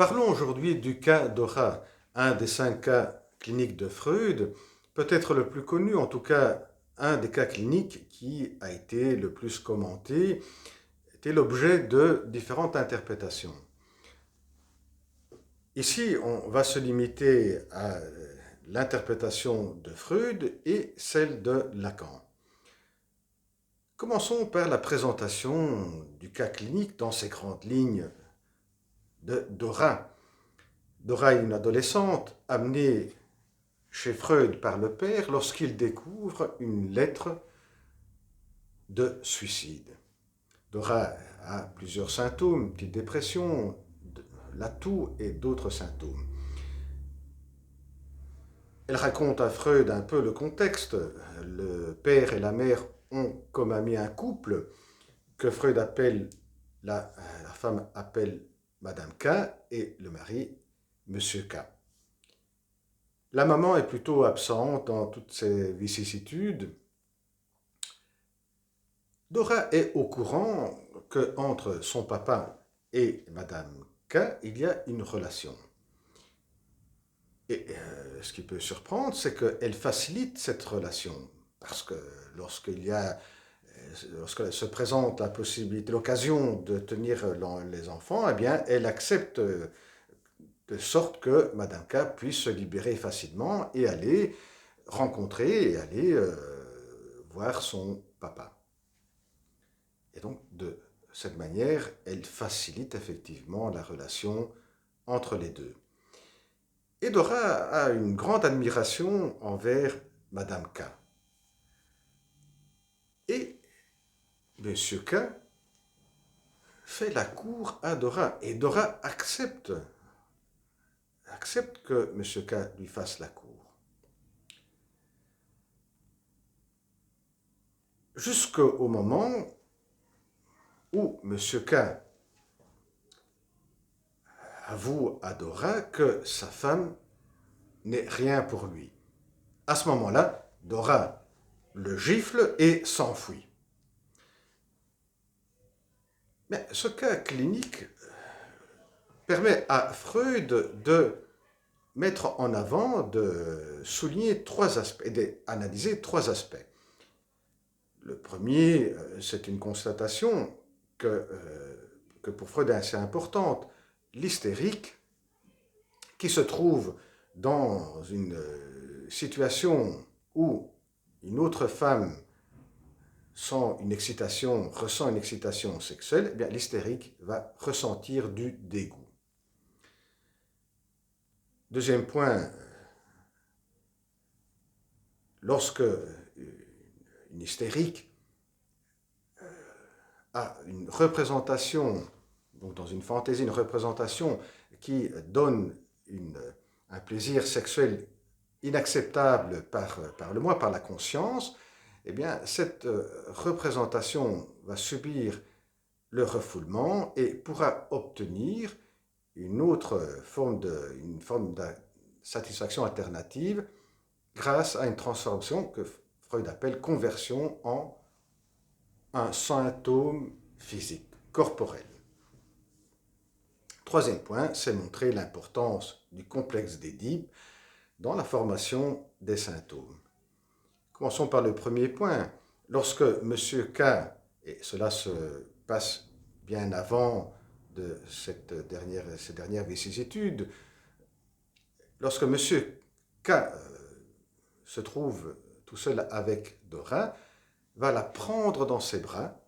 Parlons aujourd'hui du cas Dora, un des 5 cas cliniques de Freud, peut-être le plus connu, en tout cas un des cas cliniques qui a été le plus commenté, était l'objet de différentes interprétations. Ici, on va se limiter à l'interprétation de Freud et celle de Lacan. Commençons par la présentation du cas clinique dans ses grandes lignes de Dora. Dora est une adolescente amenée chez Freud par le père lorsqu'il découvre une lettre de suicide. Dora a plusieurs symptômes, petite dépression, la toux et d'autres symptômes. Elle raconte à Freud un peu le contexte. Le père et la mère ont comme ami un couple que Freud appelle, la femme appelle Madame K et le mari Monsieur K. La maman est plutôt absente dans toutes ces vicissitudes. Dora est au courant qu'entre son papa et Madame K, il y a une relation. Et ce qui peut surprendre, c'est qu'elle facilite cette relation. Parce que lorsqu'il se présente la possibilité, l'occasion de tenir les enfants, eh bien, elle accepte de sorte que Madame K puisse se libérer facilement et aller rencontrer et aller voir son papa. Et donc, de cette manière, elle facilite effectivement la relation entre les deux. Et Dora a une grande admiration envers Madame K. Et Monsieur K fait la cour à Dora. Et Dora accepte que Monsieur K lui fasse la cour. Jusqu'au moment où Monsieur K avoue à Dora que sa femme n'est rien pour lui. À ce moment-là, Dora le gifle et s'enfuit. Mais ce cas clinique permet à Freud de mettre en avant, de souligner 3 aspects, et d'analyser 3 aspects. Le premier, c'est une constatation que pour Freud est assez importante. L'hystérique, qui se trouve dans une situation où une autre femme ressent une excitation sexuelle, eh bien, l'hystérique va ressentir du dégoût. Deuxième point, lorsque une hystérique a une représentation, donc dans une fantaisie, une représentation qui donne un plaisir sexuel inacceptable par le moi, par la conscience, eh bien, cette représentation va subir le refoulement et pourra obtenir une forme de satisfaction alternative grâce à une transformation que Freud appelle conversion en un symptôme physique, corporel. Troisième point, c'est montrer l'importance du complexe d'Édipe dans la formation des symptômes. Commençons par le premier point. Lorsque M. K, et cela se passe bien avant de ces dernières vicissitudes, lorsque M. K se trouve tout seul avec Dora, va la prendre dans ses bras,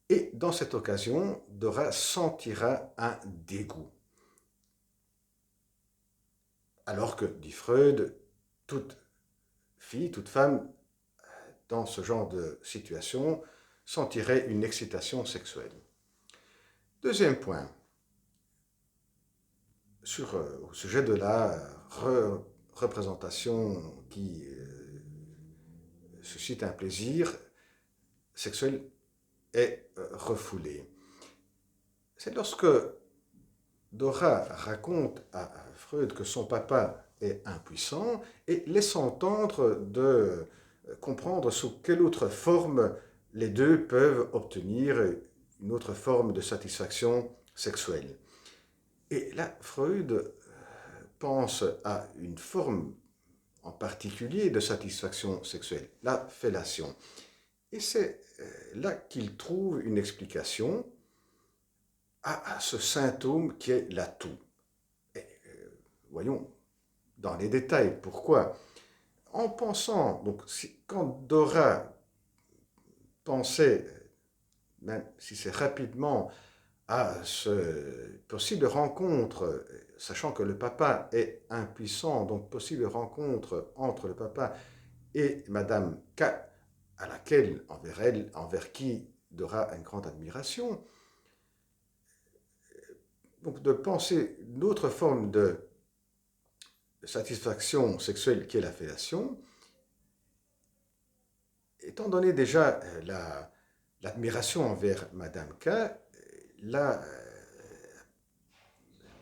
et dans cette occasion, Dora sentira un dégoût. Alors que, dit Freud, toute fille, toute femme, dans ce genre de situation, sentirait une excitation sexuelle. Deuxième point, au sujet de la représentation qui suscite un plaisir sexuel est refoulé. C'est lorsque Dora raconte à Freud que son papa est impuissant et laisse entendre de comprendre sous quelle autre forme les deux peuvent obtenir une autre forme de satisfaction sexuelle. Et là, Freud pense à une forme en particulier de satisfaction sexuelle, la fellation. Et c'est là qu'il trouve une explication à ce symptôme qui est la toux. Et, voyons dans les détails pourquoi. En pensant, donc quand Dora pensait, même si c'est rapidement, à ce possible rencontre, sachant que le papa est impuissant, donc possible rencontre entre le papa et Madame K, à laquelle, envers qui Dora a une grande admiration, donc de penser une autre forme de satisfaction sexuelle qui est la fellation, étant donné déjà l'admiration envers Madame K, la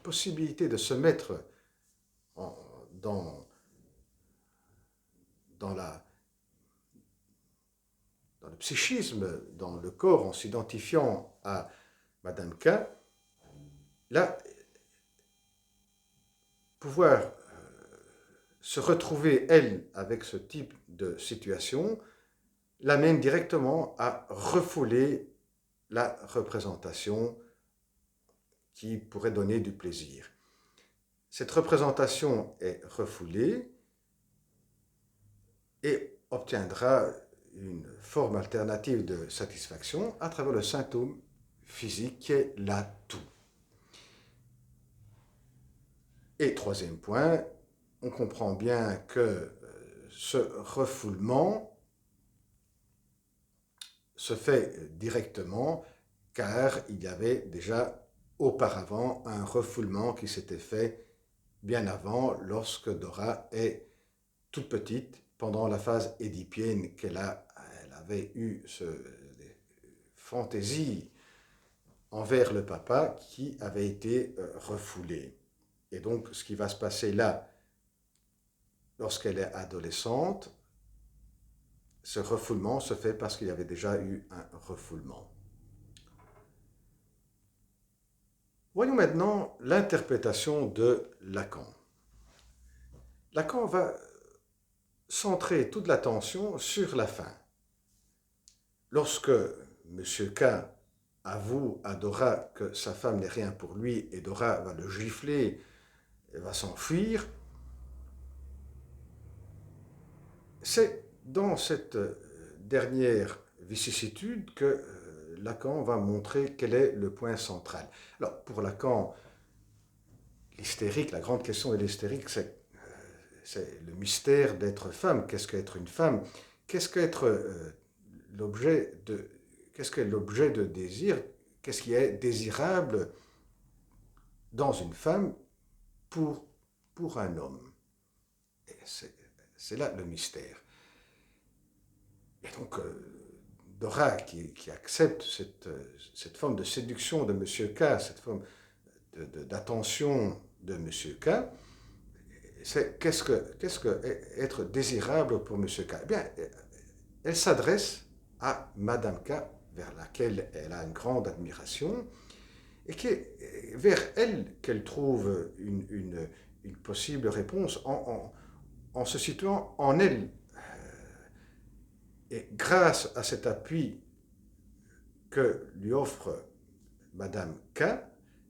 possibilité de se mettre en, dans, dans, la, dans le psychisme, dans le corps, en s'identifiant à Madame K, là, pouvoir se retrouver, elle, avec ce type de situation, l'amène directement à refouler la représentation qui pourrait donner du plaisir. Cette représentation est refoulée et obtiendra une forme alternative de satisfaction à travers le symptôme physique qui est la toux. Et troisième point, on comprend bien que ce refoulement se fait directement car il y avait déjà auparavant un refoulement qui s'était fait bien avant, lorsque Dora est toute petite, pendant la phase édipienne elle avait eu ce fantaisie envers le papa qui avait été refoulée. Et donc, ce qui va se passer là, lorsqu'elle est adolescente, ce refoulement se fait parce qu'il y avait déjà eu un refoulement. Voyons maintenant l'interprétation de Lacan. Lacan va centrer toute l'attention sur la fin. Lorsque M. K avoue à Dora que sa femme n'est rien pour lui et Dora va le gifler et va s'enfuir, c'est dans cette dernière vicissitude que Lacan va montrer quel est le point central. Alors, pour Lacan, l'hystérique, la grande question de l'hystérique, c'est le mystère d'être femme. Qu'est-ce qu'être une femme? Qu'est-ce qu'être l'objet de... Qu'est-ce qu'est l'objet de désir? Qu'est-ce qui est désirable dans une femme pour un homme? C'est là le mystère. Et donc, Dora, qui accepte cette forme de séduction de M. K, cette forme d'attention de M. K, c'est qu'est-ce que être désirable pour M. K? Eh bien, elle s'adresse à Madame K, vers laquelle elle a une grande admiration, et vers elle qu'elle trouve une possible réponse en se situant en elle. Et grâce à cet appui que lui offre Madame K,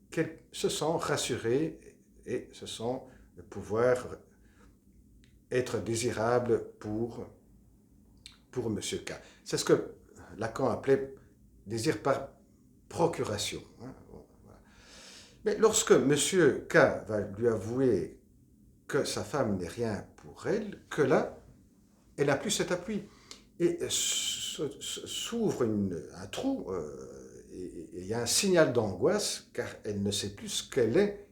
qu'elle se sent rassurée et se sent pouvoir être désirable pour M. K. C'est ce que Lacan appelait désir par procuration. Mais lorsque M. K va lui avouer que sa femme n'est rien pour elle, que là, elle n'a plus cet appui. Et s'ouvre un trou, et il y a un signal d'angoisse, car elle ne sait plus ce qu'elle est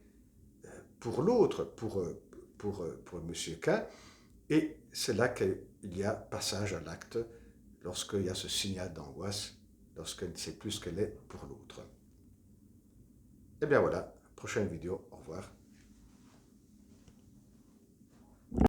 pour l'autre, pour M. K. Et c'est là qu'il y a passage à l'acte, lorsqu'il y a ce signal d'angoisse, lorsqu'elle ne sait plus ce qu'elle est pour l'autre. Et bien voilà, prochaine vidéo, au revoir.